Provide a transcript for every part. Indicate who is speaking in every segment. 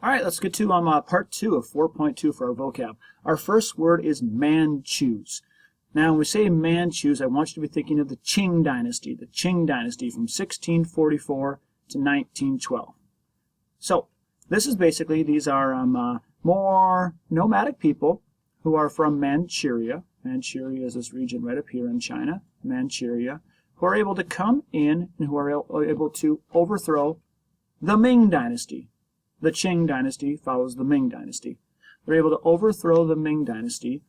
Speaker 1: All right, let's get to part 2 of 4.2 for our vocab. Our first word is Manchus. Now, when we say Manchus, I want you to be thinking of the Qing dynasty from 1644 to 1912. So, this is basically, these are more nomadic people who are from Manchuria. Manchuria is this region right up here in China, Manchuria, who are able to come in and who are able to overthrow the Ming dynasty. The Qing dynasty follows the Ming dynasty. They're able to overthrow the Ming dynasty,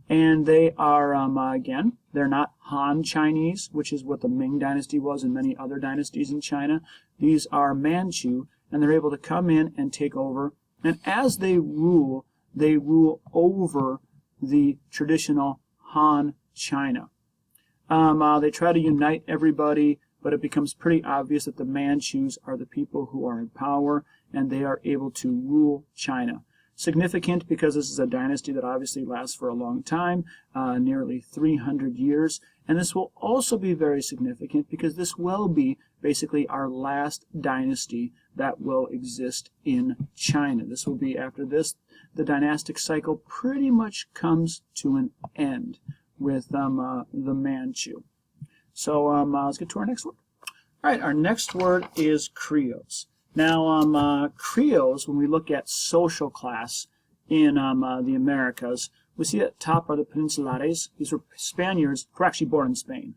Speaker 1: and they are, again, they're not Han Chinese, which is what the Ming dynasty was and many other dynasties in China. These are Manchu, and they're able to come in and take over. And as they rule over the traditional Han China. They try to unite everybody, but it becomes pretty obvious that the Manchus are the people who are in power, and they are able to rule China. Significant because this is a dynasty that obviously lasts for a long time, nearly 300 years. And this will also be very significant because this will be basically our last dynasty that will exist in China. This will be, after this, the dynastic cycle pretty much comes to an end with the Manchu. So let's get to our next word. All right, our next word is Creoles. Now, Creoles, when we look at social class in the Americas, we see at the top are the Peninsulares. These were Spaniards who were actually born in Spain.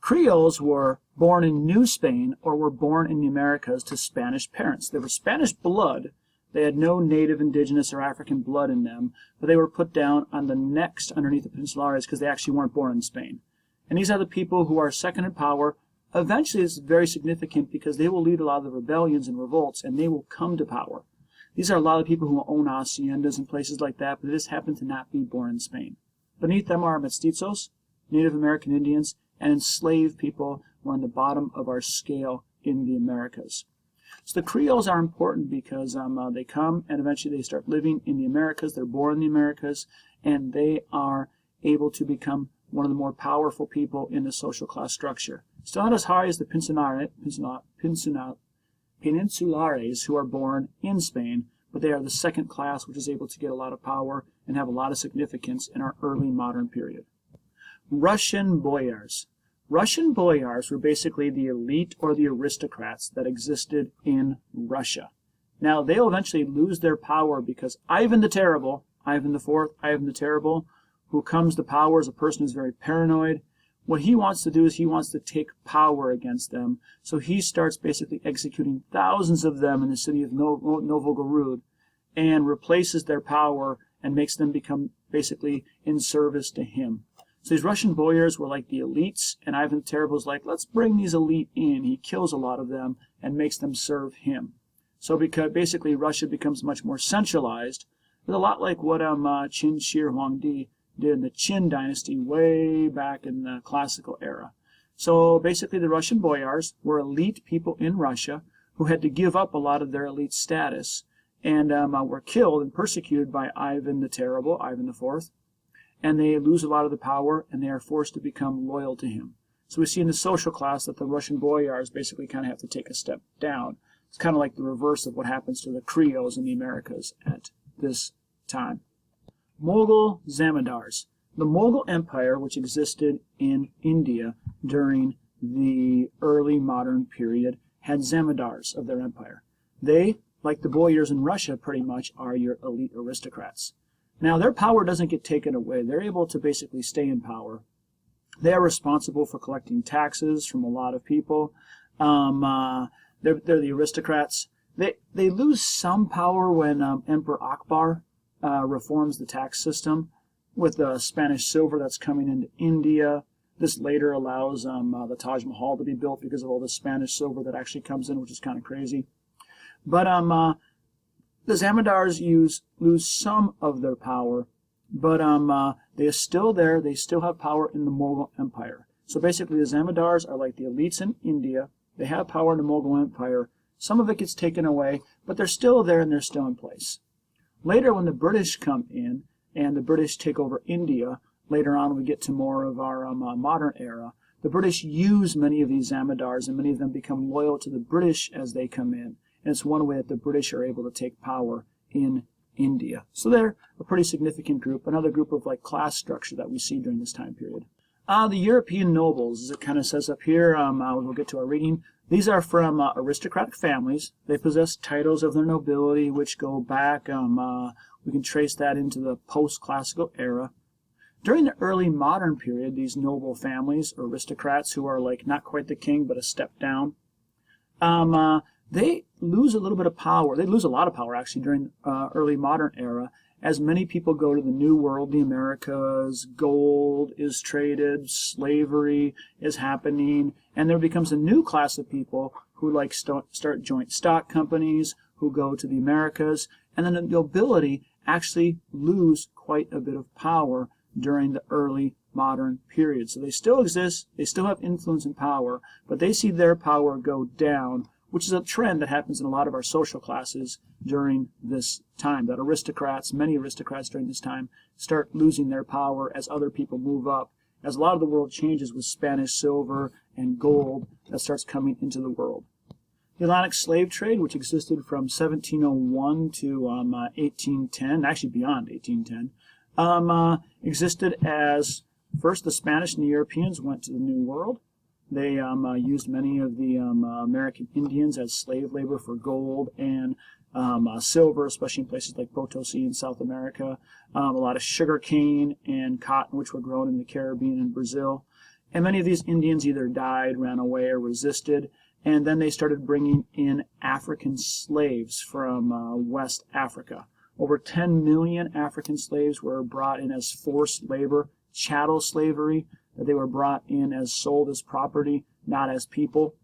Speaker 1: Creoles were born in New Spain or were born in the Americas to Spanish parents. They were Spanish blood. They had no native, indigenous, or African blood in them, but they were put down on the next underneath the Peninsulares because they actually weren't born in Spain. And these are the people who are second in power. Eventually, it's very significant because they will lead a lot of the rebellions and revolts, and they will come to power. These are a lot of people who own haciendas and places like that, but they just happen to not be born in Spain. Beneath them are mestizos, Native American Indians, and enslaved people who are on the bottom of our scale in the Americas. So the Creoles are important because they come and eventually they start living in the Americas. They're born in the Americas, and they are able to become one of the more powerful people in the social class structure. Still not as high as the Peninsulares who are born in Spain, but they are the second class which is able to get a lot of power and have a lot of significance in our early modern period. Russian Boyars. Russian Boyars were basically the elite or the aristocrats that existed in Russia. Now, they'll eventually lose their power because Ivan the Terrible, Ivan IV, Ivan the Terrible, who comes to power as a person who's very paranoid. What he wants to do is he wants to take power against them. So he starts basically executing thousands of them in the city of Novgorod and replaces their power and makes them become basically in service to him. So these Russian boyars were like the elites, and Ivan the Terrible is like, let's bring these elite in. He kills a lot of them and makes them serve him. So because basically Russia becomes much more centralized, but a lot like what Qin Shi Huangdi did in the Qin dynasty way back in the classical era. So basically the Russian boyars were elite people in Russia who had to give up a lot of their elite status and were killed and persecuted by Ivan the Terrible, Ivan IV, and they lose a lot of the power and they are forced to become loyal to him. So we see in the social class that the Russian boyars basically kind of have to take a step down. It's kind of like the reverse of what happens to the Creoles in the Americas at this time. Mughal Zamindars. The Mughal Empire, which existed in India during the early modern period, had Zamindars of their empire. They, like the boyars in Russia, pretty much are your elite aristocrats. Now, their power doesn't get taken away. They're able to basically stay in power. They are responsible for collecting taxes from a lot of people. They're the aristocrats. They lose some power when Emperor Akbar reforms the tax system with the Spanish silver that's coming into India. This later allows the Taj Mahal to be built because of all the Spanish silver that actually comes in, which is kind of crazy. But the Zamindars lose some of their power, but they are still there. They still have power in the Mughal Empire. So basically the Zamindars are like the elites in India. They have power in the Mughal Empire. Some of it gets taken away, but they're still there and they're still in place. Later, when the British come in and the British take over India, later on we get to more of our modern era, the British use many of these Zamindars and many of them become loyal to the British as they come in. and it's one way that the British are able to take power in India. So they're a pretty significant group, another group of like class structure that we see during this time period. The European nobles, as it kind of says up here, we'll get to our reading. These are from aristocratic families. They possess titles of their nobility, which go back, we can trace that into the post-classical era. During the early modern period, these noble families, aristocrats who are like not quite the king, but a step down, they lose a little bit of power. They lose a lot of power, actually, during early modern era, as many people go to the New World, the Americas, gold is traded, slavery is happening, and there becomes a new class of people who like start joint stock companies, who go to the Americas, and then the nobility actually lose quite a bit of power during the early modern period. So they still exist, they still have influence and power, but they see their power go down, which is a trend that happens in a lot of our social classes during this time, that many aristocrats during this time, start losing their power as other people move up, as a lot of the world changes with Spanish silver and gold that starts coming into the world. The Atlantic slave trade, which existed from 1701 to 1810, actually beyond 1810, existed as first the Spanish and the Europeans went to the New World. They used many of the American Indians as slave labor for gold and silver, especially in places like Potosi in South America. A lot of sugar cane and cotton, which were grown in the Caribbean and Brazil. And many of these Indians either died, ran away, or resisted. And then they started bringing in African slaves from West Africa. Over 10 million African slaves were brought in as forced labor, chattel slavery, that they were brought in as sold as property, not as people.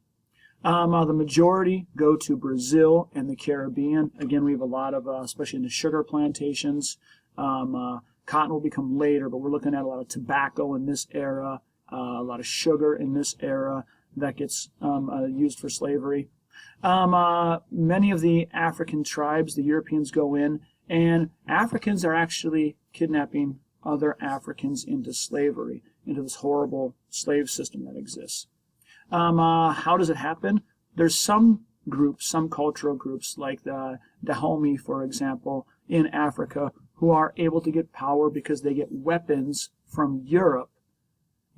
Speaker 1: The majority go to Brazil and the Caribbean. Again, we have a lot of, especially in the sugar plantations. Cotton will become later, but we're looking at a lot of tobacco in this era, a lot of sugar in this era that gets used for slavery. Many of the African tribes, the Europeans go in, and Africans are actually kidnapping other Africans into slavery, into this horrible slave system that exists. How does it happen? There's some groups, some cultural groups, like the Dahomey, for example, in Africa, who are able to get power because they get weapons from Europe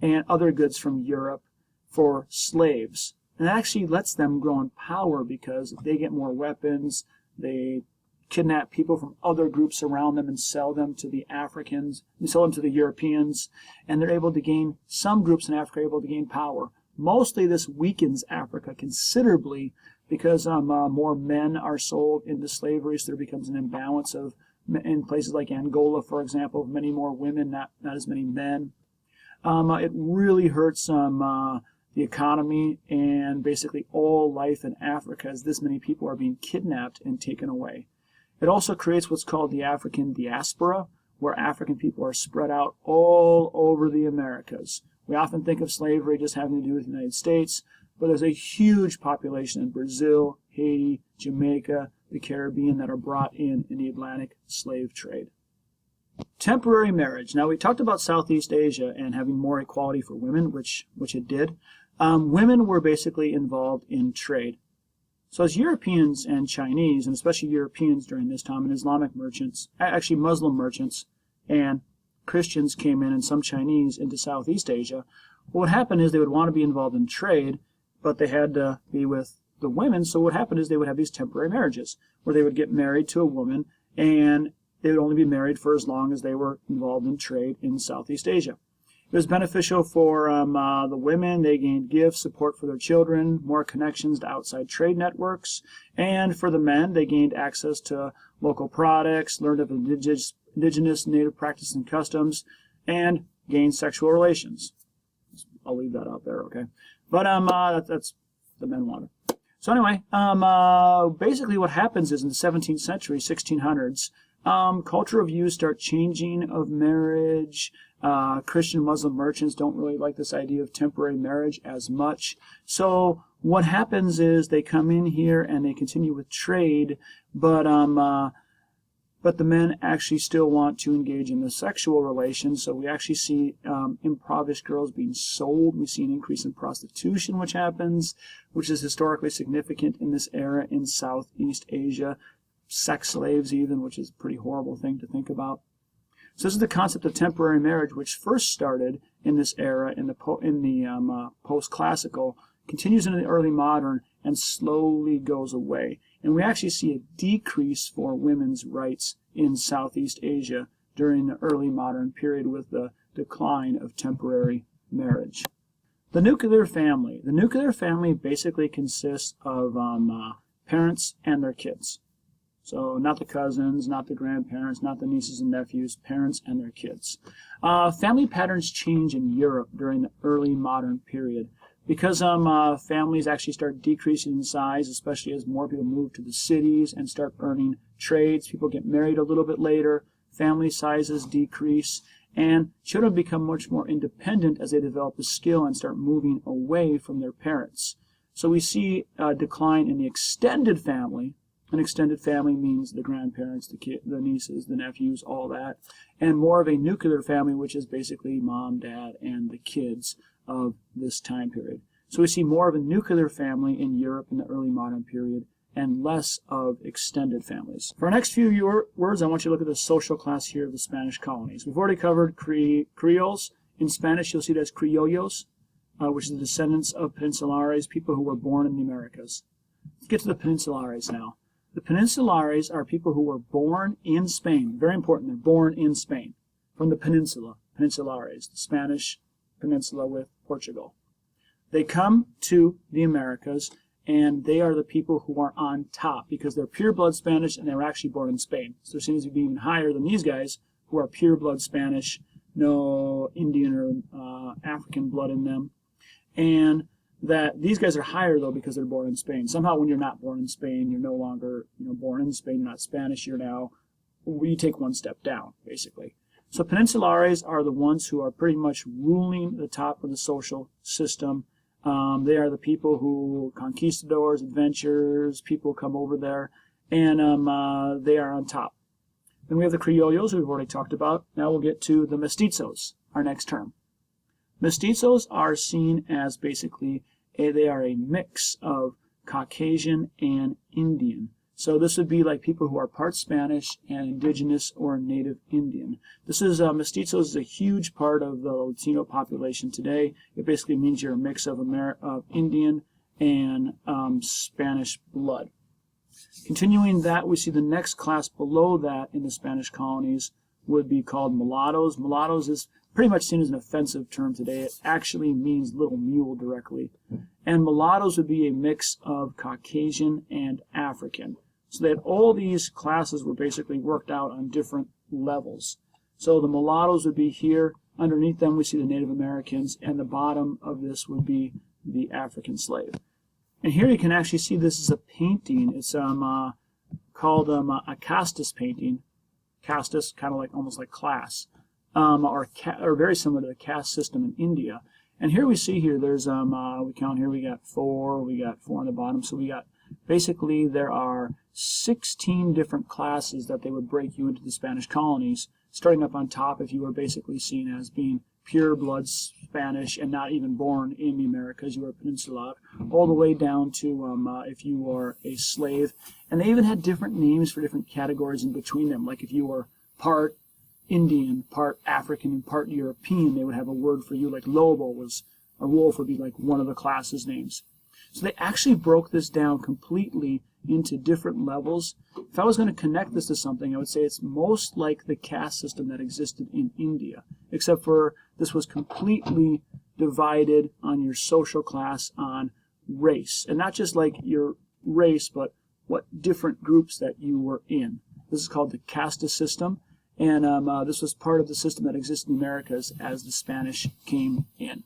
Speaker 1: and other goods from Europe for slaves. And that actually lets them grow in power because if they get more weapons, they kidnap people from other groups around them and sell them to the Africans, and sell them to the Europeans, and they're able to gain, some groups in Africa are able to gain power. Mostly this weakens Africa considerably because more men are sold into slavery, so there becomes an imbalance of, in places like Angola, for example, many more women, not as many men. It really hurts the economy and basically all life in Africa as this many people are being kidnapped and taken away. It also creates what's called the African diaspora, where African people are spread out all over the Americas. We often think of slavery just having to do with the United States, but there's a huge population in Brazil, Haiti, Jamaica, the Caribbean that are brought in the Atlantic slave trade. Temporary marriage. Now, we talked about Southeast Asia and having more equality for women, which it did. Women were basically involved in trade. So as Europeans and Chinese, and especially Europeans during this time, and Islamic merchants, actually Muslim merchants, and Christians came in, and some Chinese into Southeast Asia, what would happen is they would want to be involved in trade, but they had to be with the women, so what happened is they would have these temporary marriages, where they would get married to a woman, and they would only be married for as long as they were involved in trade in Southeast Asia. It was beneficial for the women. They gained gifts, support for their children, more connections to outside trade networks. And for the men, they gained access to local products, learned of indigenous native practices and customs, and gained sexual relations. I'll leave that out there, okay? But that's the men wanted. So anyway, basically what happens is in the 17th century, 1600s, cultural views start changing of marriage. Christian Muslim merchants don't really like this idea of temporary marriage as much. So what happens is they come in here and they continue with trade, but but the men actually still want to engage in the sexual relations. So we actually see impoverished girls being sold. We see an increase in prostitution, which happens, which is historically significant in this era in Southeast Asia. Sex slaves even, which is a pretty horrible thing to think about. So this is the concept of temporary marriage, which first started in this era in the post-classical, continues into the early modern, and slowly goes away. And we actually see a decrease for women's rights in Southeast Asia during the early modern period with the decline of temporary marriage. The nuclear family. The nuclear family basically consists of parents and their kids. So not the cousins, not the grandparents, not the nieces and nephews, parents and their kids. Family patterns change in Europe during the early modern period because families actually start decreasing in size, especially as more people move to the cities and start earning trades. People get married a little bit later, family sizes decrease, and children become much more independent as they develop the skill and start moving away from their parents. So we see a decline in the extended family. An extended family means the grandparents, the nieces, the nephews, all that, and more of a nuclear family, which is basically mom, dad, and the kids of this time period. So we see more of a nuclear family in Europe in the early modern period and less of extended families. For our next few words, I want you to look at the social class here of the Spanish colonies. We've already covered Creoles. In Spanish, you'll see it as Criollos, which is the descendants of Peninsulares, people who were born in the Americas. Let's get to the Peninsulares now. The Peninsulares are people who were born in Spain. Very important, they're born in Spain. From the peninsula, Peninsulares, the Spanish peninsula with Portugal. They come to the Americas, and they are the people who are on top because they're pure blood Spanish and they were actually born in Spain. So they're seen to be even higher than these guys who are pure blood Spanish, no Indian or African blood in them. And that these guys are higher though because they're born in Spain. Somehow when you're not born in Spain, you're no longer born in Spain, you're not Spanish, you take one step down basically. So Peninsulares are the ones who are pretty much ruling the top of the social system. They are the people who conquistadors, adventurers, people come over there, and they are on top. Then we have the Criollos, who we've already talked about. Now we'll get to the Mestizos, our next term. Mestizos are seen as basically, they are a mix of Caucasian and Indian. So this would be like people who are part Spanish and indigenous or native Indian. This is, Mestizos is a huge part of the Latino population today. It basically means you're a mix of Indian and Spanish blood. Continuing that, we see the next class below that in the Spanish colonies would be called mulattoes. Mulattoes is pretty much seen as an offensive term today. It actually means little mule directly. And mulattoes would be a mix of Caucasian and African. So that all these classes were basically worked out on different levels. So the mulattoes would be here. Underneath them we see the Native Americans, and the bottom of this would be the African slave. And here you can actually see this is a painting. It's called a Castes painting. Castes, kind of like almost like class, or very similar to the caste system in India. And here we see here there's we count here, we got four on the bottom. So we got basically there are 16 different classes that they would break you into the Spanish colonies. Starting up on top, if you were basically seen as being pure blood Spanish and not even born in the Americas, you were peninsular, all the way down to if you were a slave. And they even had different names for different categories in between them. Like if you were part Indian, part African, and part European, they would have a word for you. Like lobo was, a wolf would be like one of the classes' names. So they actually broke this down completely into different levels. If I was going to connect this to something, I would say it's most like the caste system that existed in India, except for this was completely divided on your social class, on race. And not just like your race, but what different groups that you were in. This is called the Caste System, and this was part of the system that existed in the Americas as the Spanish came in.